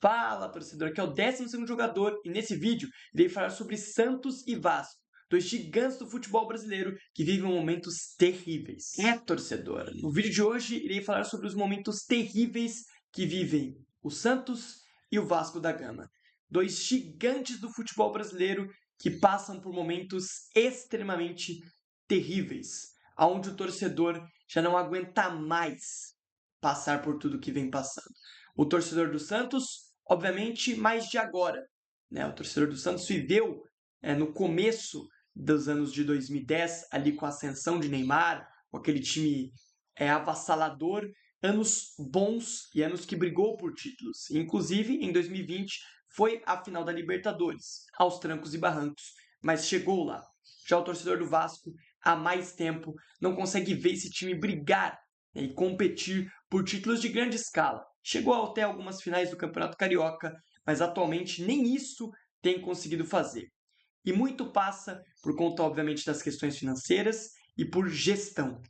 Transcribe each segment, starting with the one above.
Fala, torcedor, aqui é o 12º jogador e nesse vídeo irei falar sobre Santos e Vasco, dois gigantes do futebol brasileiro que vivem momentos terríveis. Torcedor, no vídeo de hoje irei falar sobre os momentos terríveis que vivem o Santos e o Vasco da Gama, dois gigantes do futebol brasileiro que passam por momentos extremamente terríveis, onde o torcedor já não aguenta mais passar por tudo que vem passando. O torcedor do Santos, obviamente, mais de agora, né? O torcedor do Santos viveu no começo dos anos de 2010, ali com a ascensão de Neymar, com aquele time avassalador, anos bons e anos que brigou por títulos. Inclusive, em 2020, foi a final da Libertadores, aos trancos e barrancos, mas chegou lá. Já o torcedor do Vasco, há mais tempo, não consegue ver esse time brigar, né, e competir por títulos de grande escala. Chegou até algumas finais do Campeonato Carioca, mas atualmente nem isso tem conseguido fazer. E muito passa por conta, obviamente, das questões financeiras e por gestão.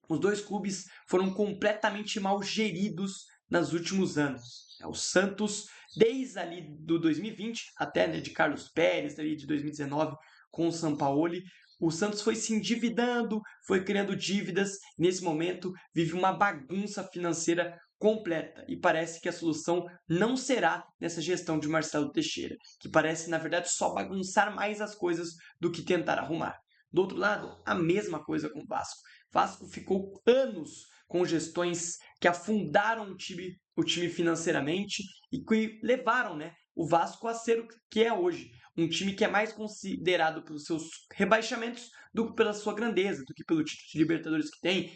Os dois clubes foram completamente mal geridos nos últimos anos. O Santos, desde ali do 2020, até de Carlos Pérez, ali de 2019, com o Sampaoli, o Santos foi se endividando, foi criando dívidas. Nesse momento, vive uma bagunça financeira completa. E parece que a solução não será nessa gestão de Marcelo Teixeira, que parece, na verdade, só bagunçar mais as coisas do que tentar arrumar. Do outro lado, a mesma coisa com o Vasco. Vasco ficou anos com gestões que afundaram o time financeiramente e que levaram, né, o Vasco a ser o que é hoje. Um time que é mais considerado pelos seus rebaixamentos do que pela sua grandeza, do que pelo título de Libertadores que tem,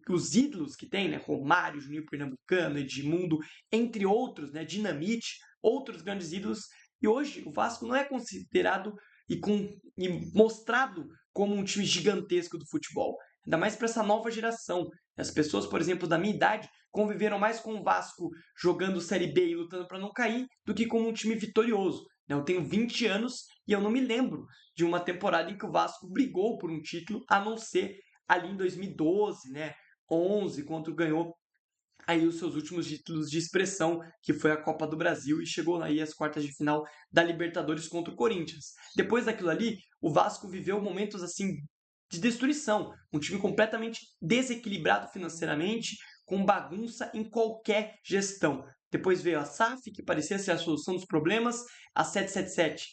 os ídolos que tem, né, Romário, Juninho Pernambucano, Edmundo, entre outros, né, Dinamite, outros grandes ídolos. E hoje o Vasco não é considerado e mostrado como um time gigantesco do futebol. Ainda mais para essa nova geração. As pessoas, por exemplo, da minha idade, conviveram mais com o Vasco jogando Série B e lutando para não cair do que como um time vitorioso. Eu tenho 20 anos e eu não me lembro de uma temporada em que o Vasco brigou por um título, a não ser ali em 2012, né, 11, quando ganhou aí os seus últimos títulos de expressão, que foi a Copa do Brasil, e chegou aí às quartas de final da Libertadores contra o Corinthians. Depois daquilo ali, o Vasco viveu momentos assim de destruição, um time completamente desequilibrado financeiramente, com bagunça em qualquer gestão. Depois veio a SAF, que parecia ser a solução dos problemas, a 777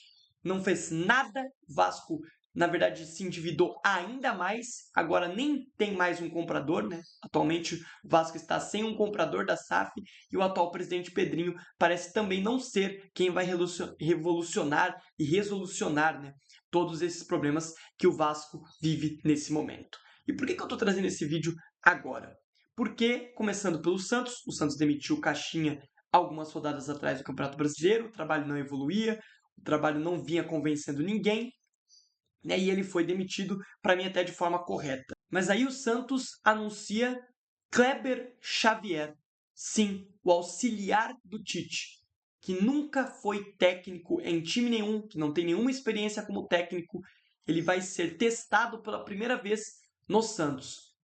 não fez nada, o Vasco na verdade se endividou ainda mais, agora nem tem mais um comprador, né? Atualmente o Vasco está sem um comprador da SAF e o atual presidente Pedrinho parece também não ser quem vai revolucionar e resolucionar, né, todos esses problemas que o Vasco vive nesse momento. E por que eu estou trazendo esse vídeo agora? Porque, começando pelo Santos, o Santos demitiu o Caixinha algumas rodadas atrás do Campeonato Brasileiro, o trabalho não evoluía, o trabalho não vinha convencendo ninguém, né, e ele foi demitido, para mim até de forma correta. Mas aí o Santos anuncia Kleber Xavier, sim, o auxiliar do Tite, que nunca foi técnico em time nenhum, que não tem nenhuma experiência como técnico, ele vai ser testado pela primeira vez no Santos.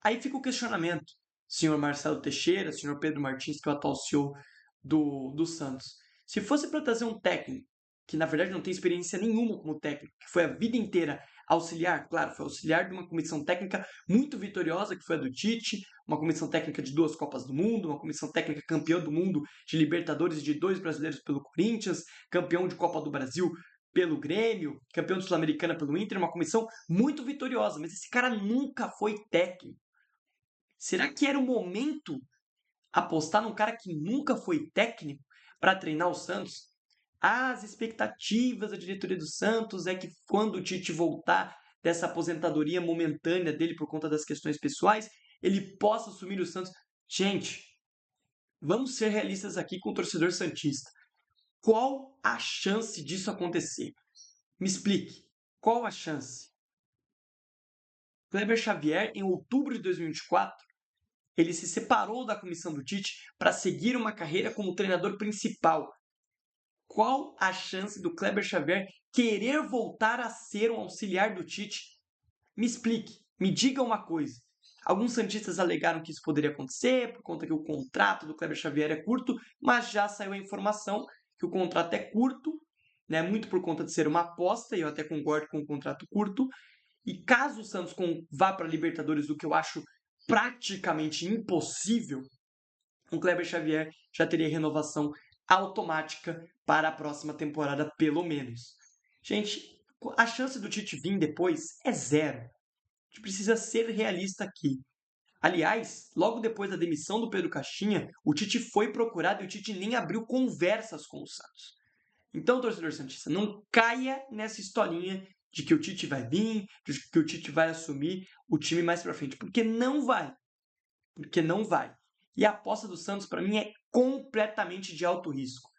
Aí fica o questionamento, senhor Marcelo Teixeira, senhor Pedro Martins, que é o atual CEO do Santos. Se fosse para trazer um técnico que na verdade não tem experiência nenhuma como técnico, que foi a vida inteira auxiliar, claro, foi auxiliar de uma comissão técnica muito vitoriosa, que foi a do Tite, uma comissão técnica de 2 Copas do Mundo, uma comissão técnica campeã do mundo de Libertadores de 2 brasileiros pelo Corinthians, campeão de Copa do Brasil pelo Grêmio, campeão de Sul-Americana pelo Inter, uma comissão muito vitoriosa, mas esse cara nunca foi técnico. Será que era o momento apostar num cara que nunca foi técnico para treinar o Santos? As expectativas da diretoria do Santos é que quando o Tite voltar dessa aposentadoria momentânea dele por conta das questões pessoais, ele possa assumir o Santos. Gente, vamos ser realistas aqui com o torcedor santista. Qual a chance disso acontecer? Me explique. Qual a chance? Kleber Xavier, em outubro de 2024, ele se separou da comissão do Tite para seguir uma carreira como treinador principal. Qual a chance do Kleber Xavier querer voltar a ser um auxiliar do Tite? Me explique, me diga uma coisa. Alguns santistas alegaram que isso poderia acontecer por conta que o contrato do Kleber Xavier é curto, mas já saiu a informação que o contrato é curto, né, muito por conta de ser uma aposta, e eu até concordo com o contrato curto. E caso o Santos vá para a Libertadores, o que eu acho praticamente impossível, o Kleber Xavier já teria renovação automática para a próxima temporada, pelo menos. Gente, a chance do Tite vir depois é zero. A gente precisa ser realista aqui. Aliás, logo depois da demissão do Pedro Caixinha, o Tite foi procurado e o Tite nem abriu conversas com o Santos. Então, torcedor santista, não caia nessa historinha de que o Tite vai vir, de que o Tite vai assumir o time mais pra frente, porque não vai. Porque não vai. E a aposta do Santos, para mim, é completamente de alto risco.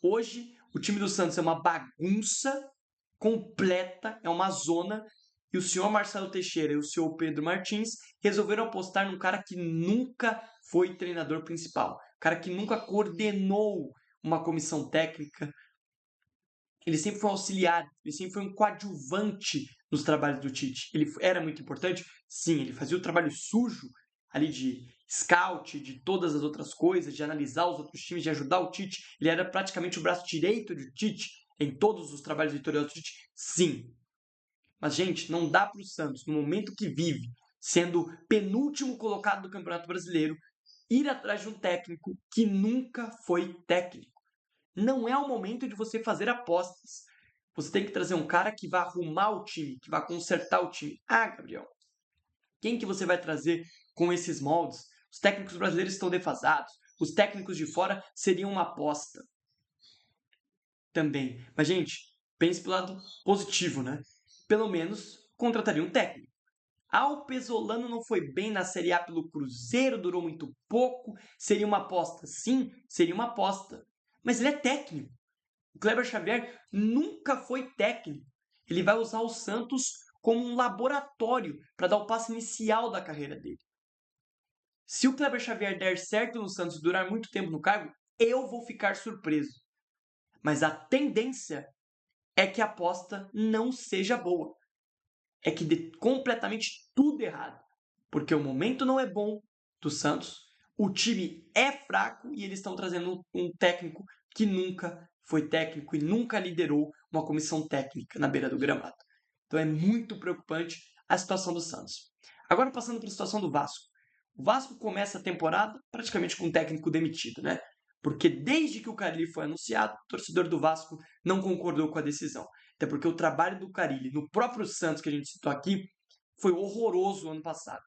Hoje, o time do Santos é uma bagunça completa, é uma zona, e o senhor Marcelo Teixeira e o senhor Pedro Martins resolveram apostar num cara que nunca foi treinador principal, cara que nunca coordenou uma comissão técnica. Ele sempre foi um auxiliar, ele sempre foi um coadjuvante nos trabalhos do Tite. Ele era muito importante? Sim, ele fazia o trabalho sujo ali de scout, de todas as outras coisas, de analisar os outros times, de ajudar o Tite. Ele era praticamente o braço direito do Tite em todos os trabalhos vitoriosos do Tite? Sim. Mas, gente, não dá para o Santos, no momento que vive, sendo penúltimo colocado do Campeonato Brasileiro, ir atrás de um técnico que nunca foi técnico. Não é o momento de você fazer apostas. Você tem que trazer um cara que vai arrumar o time, que vai consertar o time. Ah, Gabriel, quem que você vai trazer com esses moldes? Os técnicos brasileiros estão defasados. Os técnicos de fora seriam uma aposta também. Mas, gente, pense pelo lado positivo, né? Pelo menos contrataria um técnico. O Pesolano não foi bem na Série A pelo Cruzeiro, durou muito pouco. Seria uma aposta? Sim, seria uma aposta. Mas ele é técnico. O Kleber Xavier nunca foi técnico. Ele vai usar o Santos como um laboratório para dar o passo inicial da carreira dele. Se o Kleber Xavier der certo no Santos e durar muito tempo no cargo, eu vou ficar surpreso. Mas a tendência é que a aposta não seja boa. É que dê completamente tudo errado. Porque o momento não é bom do Santos, o time é fraco e eles estão trazendo um técnico que nunca foi técnico e nunca liderou uma comissão técnica na beira do gramado. Então é muito preocupante a situação do Santos. Agora passando para a situação do Vasco. O Vasco começa a temporada praticamente com um técnico demitido, né? Porque desde que o Carille foi anunciado, o torcedor do Vasco não concordou com a decisão. Até porque o trabalho do Carille no próprio Santos, que a gente citou aqui, foi horroroso ano passado.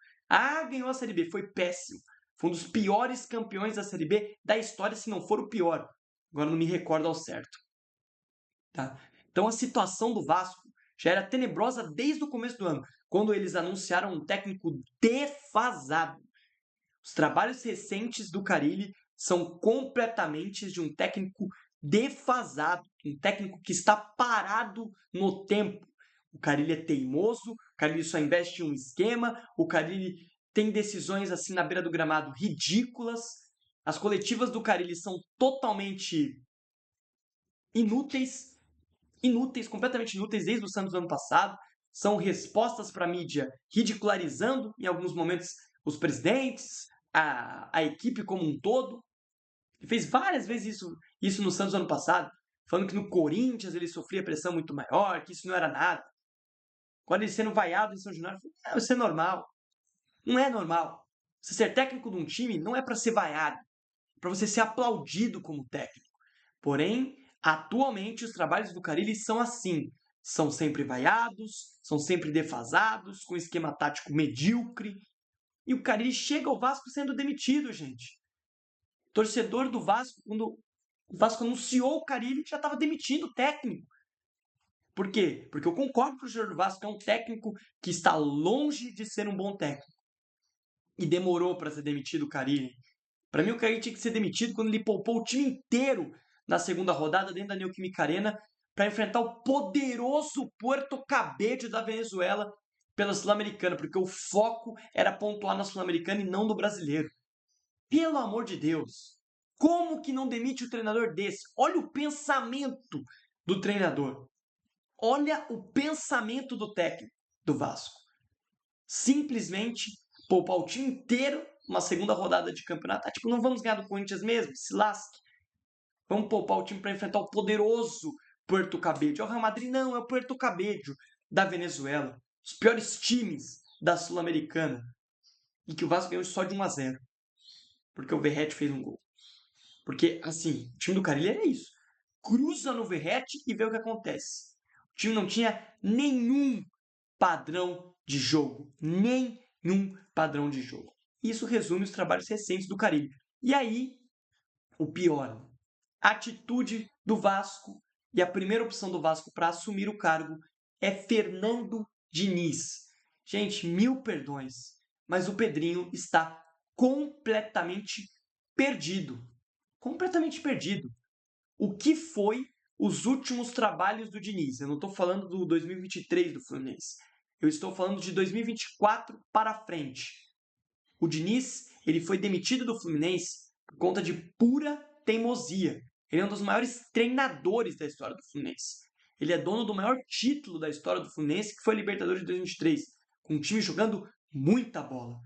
Ganhou a Série B, foi péssimo. Foi um dos piores campeões da Série B da história, se não for o pior. Agora não me recordo ao certo. Tá? Então a situação do Vasco já era tenebrosa desde o começo do ano, quando eles anunciaram um técnico defasado. Os trabalhos recentes do Carille são completamente de um técnico defasado, um técnico que está parado no tempo. O Carille é teimoso, o Carille só investe em um esquema, o Carille tem decisões assim na beira do gramado ridículas. As coletivas do Carille são totalmente inúteis, completamente inúteis desde o Santos do ano passado. São respostas para a mídia ridicularizando em alguns momentos os presidentes, a equipe como um todo. Ele fez várias vezes isso no Santos do ano passado, falando que no Corinthians ele sofria pressão muito maior, que isso não era nada. Quando ele sendo vaiado em São Januário, isso é normal. Não é normal. Você ser técnico de um time não é para ser vaiado, é para você ser aplaudido como técnico. Porém, atualmente os trabalhos do Carille são assim. São sempre vaiados, são sempre defasados, com esquema tático medíocre. E o Carille chega ao Vasco sendo demitido, gente. Torcedor do Vasco, quando o Vasco anunciou o Carille, já estava demitindo o técnico. Por quê? Porque eu concordo com o torcedor do Vasco, é um técnico que está longe de ser um bom técnico. E demorou para ser demitido o Carille. Para mim, o Carille tinha que ser demitido quando ele poupou o time inteiro na segunda rodada dentro da Neoquímica Arena para enfrentar o poderoso Puerto Cabello da Venezuela pela Sul-Americana, porque o foco era pontuar na Sul-Americana e não no brasileiro. Pelo amor de Deus! Como que não demite o treinador desse? Olha o pensamento do treinador. Olha o pensamento do técnico do Vasco. Simplesmente poupar o time inteiro uma segunda rodada de campeonato. Tipo, não vamos ganhar do Corinthians mesmo? Se lasque. Vamos poupar o time para enfrentar o poderoso Puerto Cabello. É o Real Madrid? Não, é o Puerto Cabello da Venezuela. Os piores times da Sul-Americana. E que o Vasco ganhou só de 1-0. Porque o Verratti fez um gol. Porque, assim, o time do Carille era isso. Cruza no Verratti e vê o que acontece. O time não tinha nenhum padrão de jogo. Nenhum padrão de jogo. Isso resume os trabalhos recentes do Carille. E aí, o pior. A atitude do Vasco e a primeira opção do Vasco para assumir o cargo é Fernando Diniz. Gente, mil perdões, mas o Pedrinho está completamente perdido. Completamente perdido. O que foi os últimos trabalhos do Diniz? Eu não estou falando do 2023 do Fluminense. Eu estou falando de 2024 para frente. O Diniz, ele foi demitido do Fluminense por conta de pura teimosia. Ele é um dos maiores treinadores da história do Fluminense. Ele é dono do maior título da história do Fluminense, que foi a Libertadores de 2023, com um time jogando muita bola.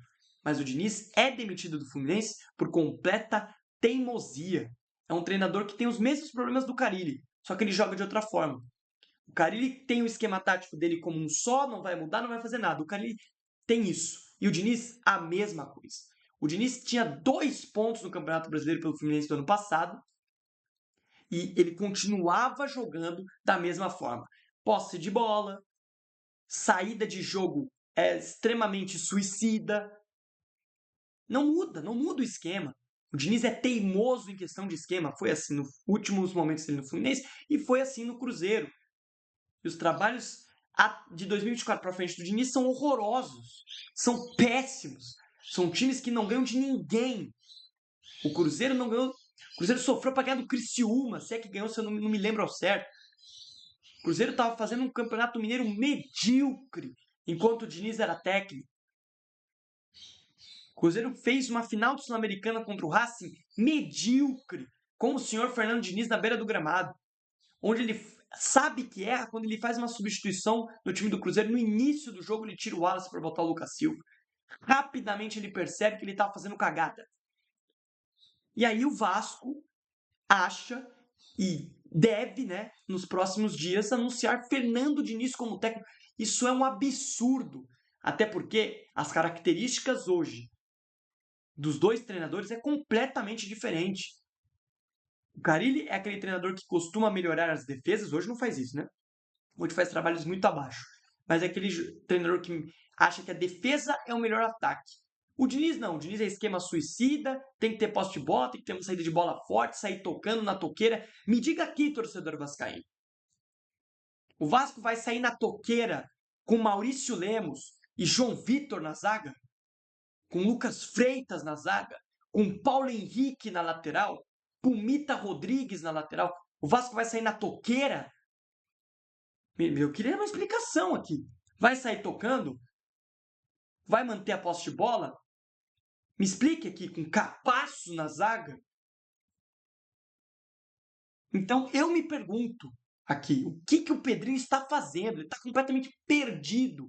Mas o Diniz é demitido do Fluminense por completa teimosia. É um treinador que tem os mesmos problemas do Carille, só que ele joga de outra forma. O Carille tem o esquema tático dele como um só, não vai mudar, não vai fazer nada. O Carille tem isso. E o Diniz, a mesma coisa. O Diniz tinha 2 pontos no Campeonato Brasileiro pelo Fluminense do ano passado e ele continuava jogando da mesma forma. Posse de bola, saída de jogo extremamente suicida. Não muda o esquema. O Diniz é teimoso em questão de esquema. Foi assim nos últimos momentos dele no Fluminense e foi assim no Cruzeiro. E os trabalhos de 2024 para frente do Diniz são horrorosos. São péssimos. São times que não ganham de ninguém. O Cruzeiro não ganhou. O Cruzeiro sofreu para ganhar do Criciúma, se é que ganhou, se eu não me lembro ao certo. O Cruzeiro estava fazendo um campeonato mineiro medíocre, enquanto o Diniz era técnico. O Cruzeiro fez uma final de Sul-Americana contra o Racing medíocre, com o senhor Fernando Diniz na beira do gramado, onde ele sabe que erra quando ele faz uma substituição no time do Cruzeiro. No início do jogo, ele tira o Wallace para botar o Lucas Silva. Rapidamente ele percebe que ele estava fazendo cagada. E aí o Vasco acha e deve, né, nos próximos dias, anunciar Fernando Diniz como técnico. Isso é um absurdo. Até porque as características hoje dos dois treinadores é completamente diferente. O Carille é aquele treinador que costuma melhorar as defesas. Hoje não faz isso, né? Hoje faz trabalhos muito abaixo. Mas é aquele treinador que acha que a defesa é o melhor ataque. O Diniz não. O Diniz é esquema suicida, tem que ter posse de bola, tem que ter uma saída de bola forte, sair tocando na toqueira. Me diga aqui, torcedor vascaíno. O Vasco vai sair na toqueira com Maurício Lemos e João Vitor na zaga? Com Lucas Freitas na zaga? Com Paulo Henrique na lateral? Com Mita Rodrigues na lateral? O Vasco vai sair na toqueira? Eu queria uma explicação aqui. Vai sair tocando? Vai manter a posse de bola? Me explique aqui, com Capasso na zaga? Então, eu me pergunto aqui, o que o Pedrinho está fazendo? Ele está completamente perdido.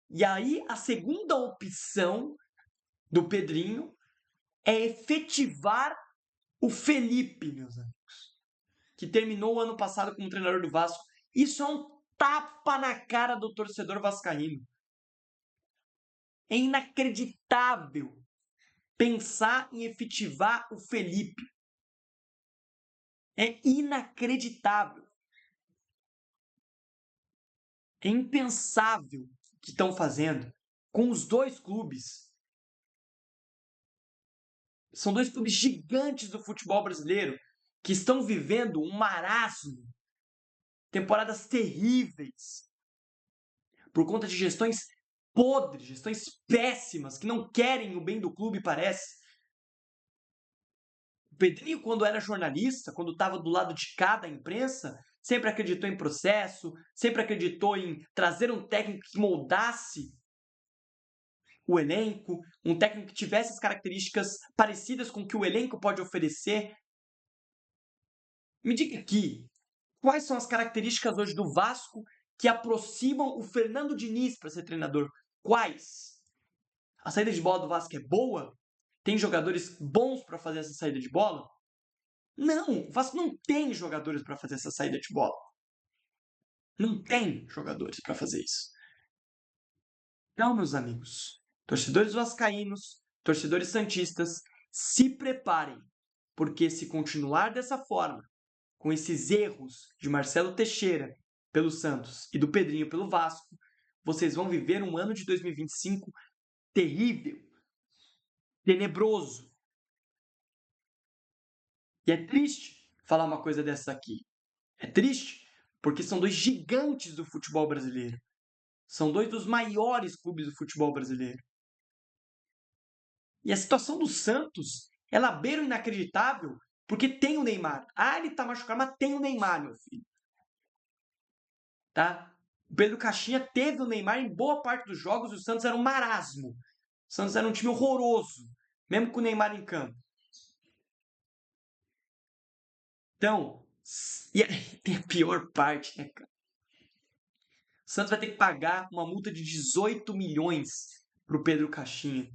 E aí, a segunda opção do Pedrinho é efetivar o Felipe, meus amigos, que terminou o ano passado como treinador do Vasco. Isso é um tapa na cara do torcedor vascaíno. É inacreditável pensar em efetivar o Felipe. É inacreditável. É impensável o que estão fazendo com os dois clubes. São dois clubes gigantes do futebol brasileiro que estão vivendo um marasmo, temporadas terríveis, por conta de gestões podres, gestões péssimas, que não querem o bem do clube, parece. O Pedrinho, quando era jornalista, quando estava do lado de cada imprensa, sempre acreditou em processo, sempre acreditou em trazer um técnico que moldasse o elenco, um técnico que tivesse as características parecidas com o que o elenco pode oferecer. Me diga aqui, quais são as características hoje do Vasco que aproximam o Fernando Diniz para ser treinador? Quais? A saída de bola do Vasco é boa? Tem jogadores bons para fazer essa saída de bola? Não, o Vasco não tem jogadores para fazer essa saída de bola. Não tem jogadores para fazer isso. Então, meus amigos, torcedores vascaínos, torcedores santistas, se preparem, porque se continuar dessa forma, com esses erros de Marcelo Teixeira pelo Santos e do Pedrinho pelo Vasco, vocês vão viver um ano de 2025 terrível, tenebroso. E é triste falar uma coisa dessa aqui. É triste porque são dois gigantes do futebol brasileiro. São dois dos maiores clubes do futebol brasileiro. E a situação do Santos, ela beira o inacreditável porque tem o Neymar. Ah, ele tá machucado, mas tem o Neymar, meu filho. Tá? O Pedro Caixinha teve o Neymar em boa parte dos jogos e o Santos era um marasmo. O Santos era um time horroroso, mesmo com o Neymar em campo. Então, e tem a pior parte, né, cara? O Santos vai ter que pagar uma multa de 18 milhões pro Pedro Caixinha.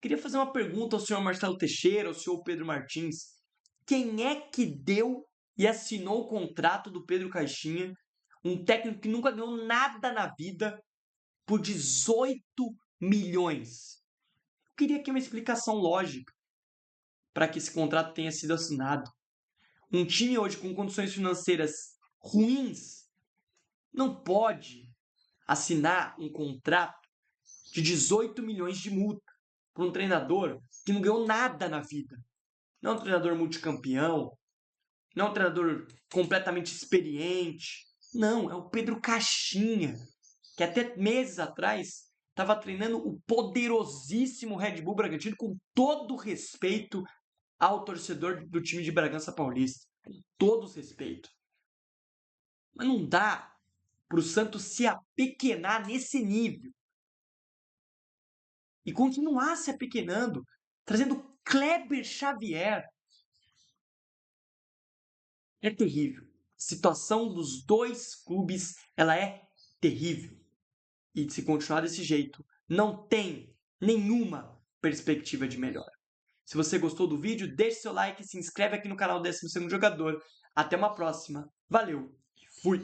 Queria fazer uma pergunta ao senhor Marcelo Teixeira, ao senhor Pedro Martins. Quem é que deu e assinou o contrato do Pedro Caixinha, um técnico que nunca ganhou nada na vida, por 18 milhões? Eu queria aqui uma explicação lógica para que esse contrato tenha sido assinado. Um time hoje com condições financeiras ruins não pode assinar um contrato de 18 milhões de multa para um treinador que não ganhou nada na vida. Não é um treinador multicampeão, não é um treinador completamente experiente. Não, é o Pedro Caixinha, que até meses atrás estava treinando o poderosíssimo Red Bull Bragantino, com todo respeito ao torcedor do time de Bragança Paulista. Com todo respeito. Mas não dá para o Santos se apequenar nesse nível. E continuar se apequenando, trazendo Kleber Xavier. É terrível. A situação dos dois clubes, ela é terrível. E se continuar desse jeito, não tem nenhuma perspectiva de melhora. Se você gostou do vídeo, deixe seu like e se inscreve aqui no canal 12º Jogador. Até uma próxima. Valeu. Fui.